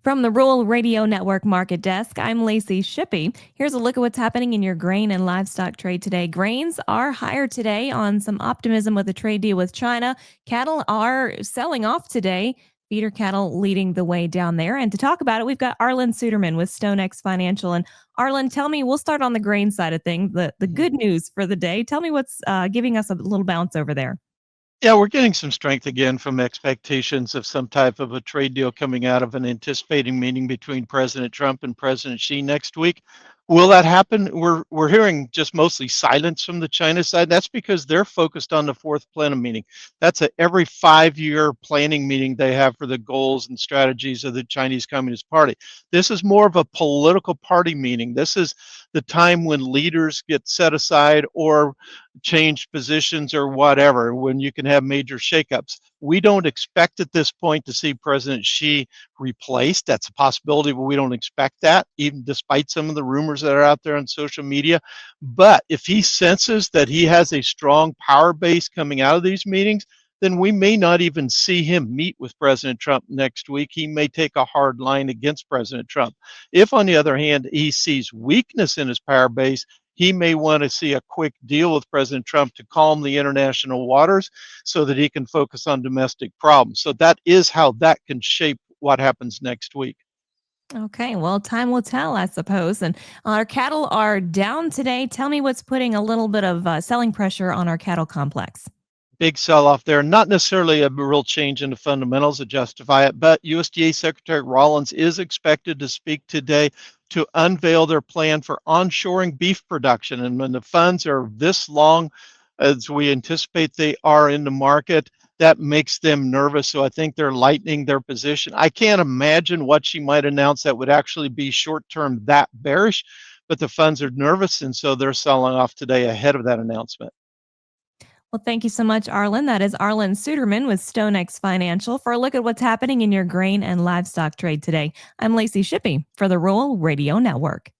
From the Rural Radio Network Market Desk, I'm Lacey Shippey. Here's a look at what's happening in your grain and livestock trade today. Grains are higher today on some optimism with a trade deal with China. Cattle are selling off today. Feeder cattle leading the way down there. And to talk about it, we've got Arlan Suderman with StoneX Financial. And Arlan, tell me, we'll start on the grain side of things, the good news for the day. Tell me what's giving us a little bounce over there. Yeah, we're getting some strength again from expectations of some type of a trade deal coming out of an anticipating meeting between President Trump and President Xi next week. Will that happen? We're hearing just mostly silence from the China side. That's because they're focused on the Fourth Plenum meeting. That's a every 5-year planning meeting they have for the goals and strategies of the Chinese Communist Party. This is more of a political party meeting. This is the time when leaders get set aside or change positions or whatever, when you can have major shakeups. We don't expect at this point to see President Xi replaced. That's a possibility, but we don't expect that, even despite some of the rumors that are out there on social media. But if he senses that he has a strong power base coming out of these meetings, then we may not even see him meet with President Trump next week. He may take a hard line against President Trump. If, on the other hand, he sees weakness in his power base, he may want to see a quick deal with President Trump to calm the international waters so that he can focus on domestic problems. So that is how that can shape what happens next week. Okay, well, time will tell, I suppose. And our cattle are down today. Tell me what's putting a little bit of selling pressure on our cattle complex. Big sell-off there. Not necessarily a real change in the fundamentals that justify it, but USDA Secretary Rollins is expected to speak today to unveil their plan for onshoring beef production. And when the funds are this long, as we anticipate they are in the market, that makes them nervous. So I think they're lightening their position. I can't imagine what she might announce that would actually be short-term that bearish, but the funds are nervous, and so they're selling off today ahead of that announcement. Well, thank you so much, Arlan. That is Arlan Suderman with StoneX Financial for a look at what's happening in your grain and livestock trade today. I'm Lacey Shippey for the Rural Radio Network.